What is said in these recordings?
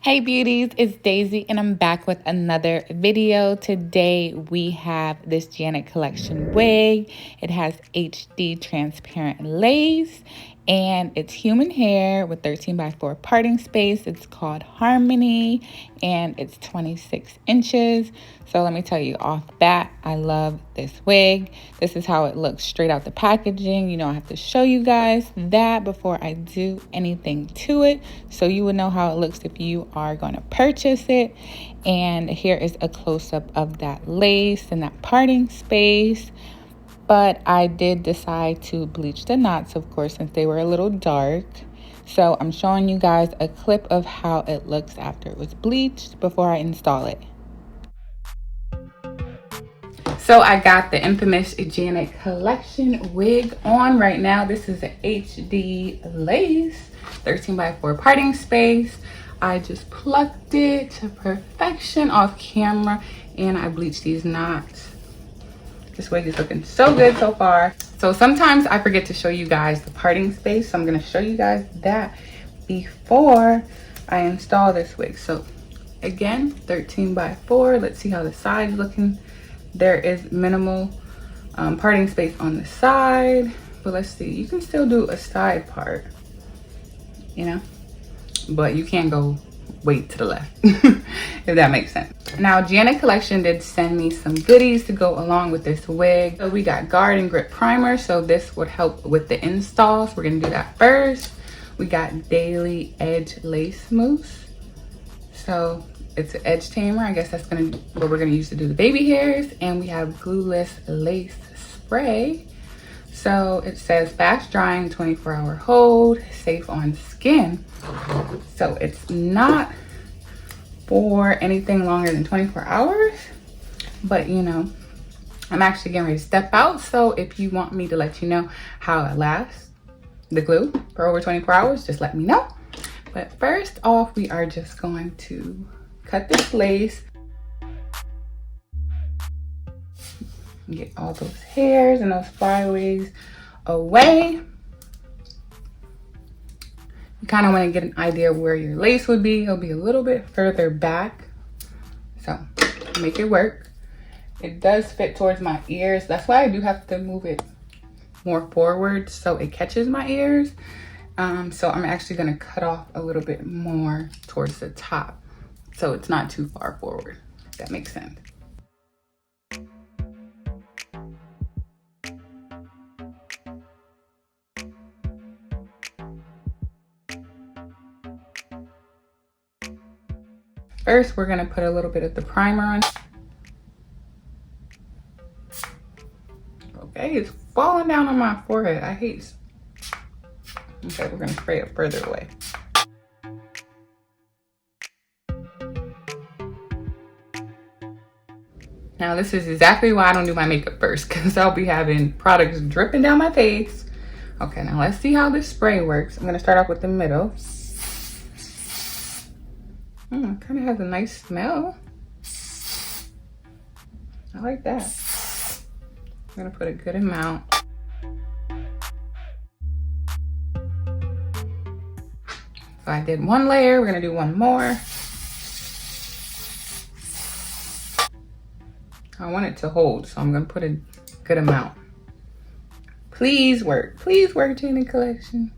Hey beauties, it's Daisy and I'm back with another video. Today we have this Janet Collection wig. It has HD transparent lace and it's human hair with 13x4 parting space. It's called Harmony and it's 26 inches. So let me tell you off bat, I love this wig. This is how it looks straight out the packaging. You know, I have to show you guys that before I do anything to it, so you would know how it looks if you are going to purchase it. And here is a close-up of that lace and that parting space. But I did decide to bleach the knots, of course, since they were a little dark. So I'm showing you guys a clip of how it looks after it was bleached before I install it. So I got the infamous Janet Collection wig on right now. This is an HD lace, 13x4 parting space. I just plucked it to perfection off camera and I bleached these knots. This wig is looking so good so far. So sometimes I forget to show you guys the parting space. So I'm gonna show you guys that before I install this wig. So again, 13x4. Let's see how the side's looking. There is minimal parting space on the side, but let's see, you can still do a side part, you know, but you can't go way to the left, if that makes sense. Now, Janet Collection did send me some goodies to go along with this wig. So we got Guard and Grip Primer, so this would help with the install, so we're gonna do that first. We got Daily Edge Lace Mousse. So it's an edge tamer. I guess that's what we're gonna use to do the baby hairs. And we have glueless lace spray. So it says fast drying, 24-hour hold, safe on skin. So it's not for anything longer than 24 hours, but you know, I'm actually getting ready to step out. So if you want me to let you know how it lasts, the glue, for over 24 hours, just let me know. But first off, we are just going to cut this lace. Get all those hairs and those flyaways away. You kind of want to get an idea of where your lace would be. It'll be a little bit further back. So make it work. It does fit towards my ears. That's why I do have to move it more forward so it catches my ears. So I'm actually going to cut off a little bit more towards the top, so it's not too far forward, if that makes sense. First, we're gonna put a little bit of the primer on. Okay, it's falling down on my forehead. I hate. Okay, we're gonna spray it further away. Now this is exactly why I don't do my makeup first, because I'll be having products dripping down my face. Okay, now let's see how this spray works. I'm gonna start off with the middle. Kind of has a nice smell. I like that. I'm gonna put a good amount. So I did one layer, we're gonna do one more. I want it to hold, so I'm gonna put a good amount. Please work, Janet Collection.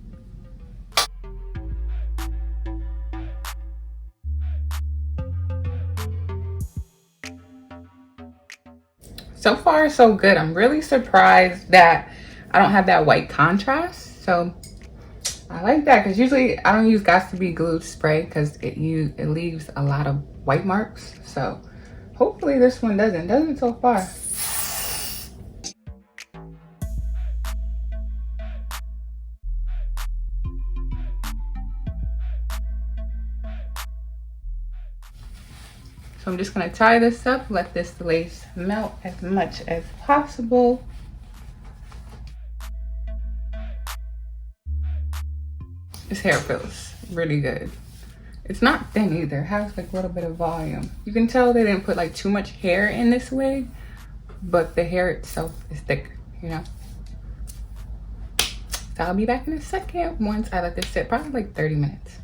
So far, so good. I'm really surprised that I don't have that white contrast. So I like that, because usually I don't use Got2b glue spray because it leaves a lot of white marks. So hopefully this one doesn't so far. So I'm just gonna tie this up, let this lace melt as much as possible. This hair feels really good. It's not thin either. It has like a little bit of volume. You can tell they didn't put like too much hair in this wig, but the hair itself is thicker, you know? So I'll be back in a second once I let this sit, probably like 30 minutes.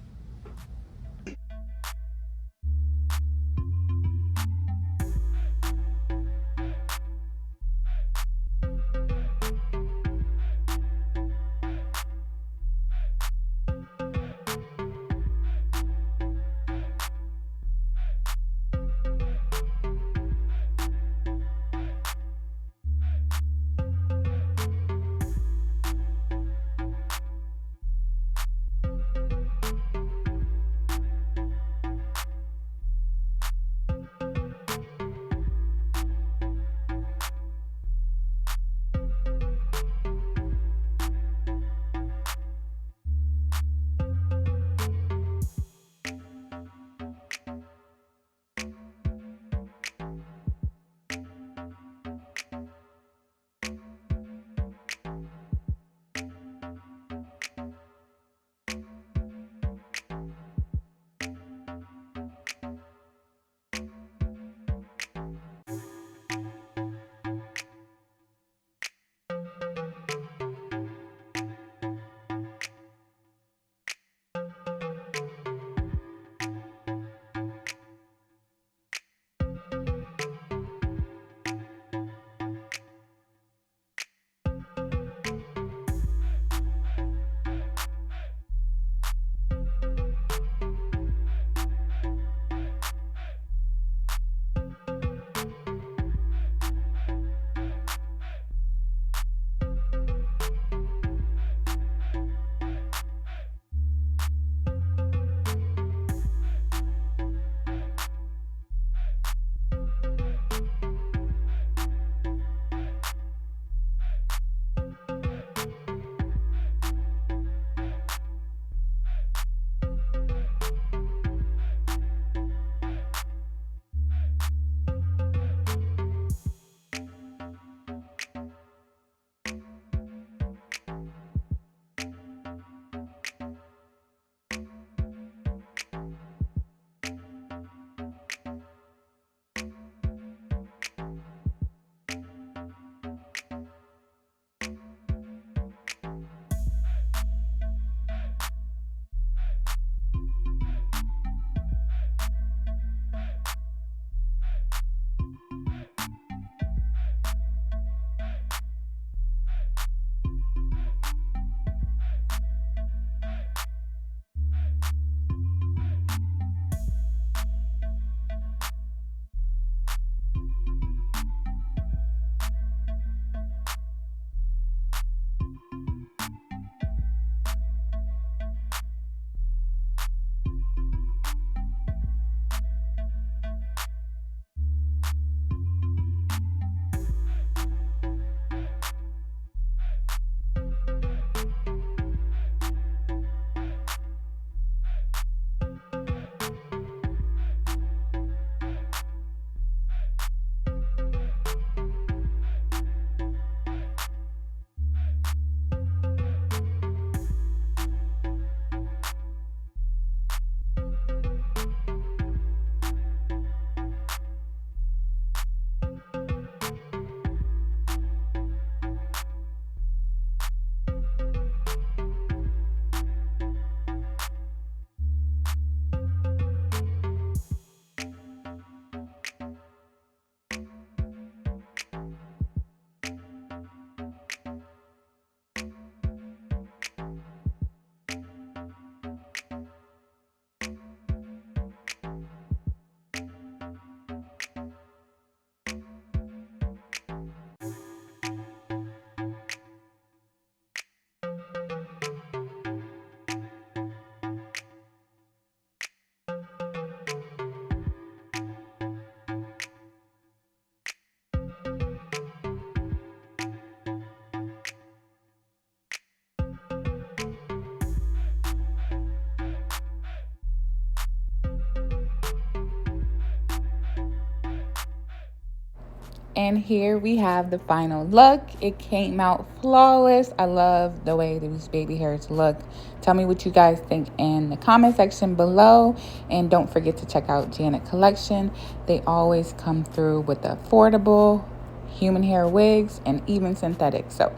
And here we have the final look. It came out flawless. I love the way these baby hairs look. Tell me what you guys think in the comment section below. And don't forget to check out Janet Collection. They always come through with affordable human hair wigs and even synthetic. So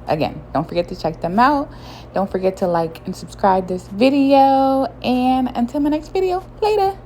again, don't forget to check them out. Don't forget to like and subscribe this video. And until my next video, later.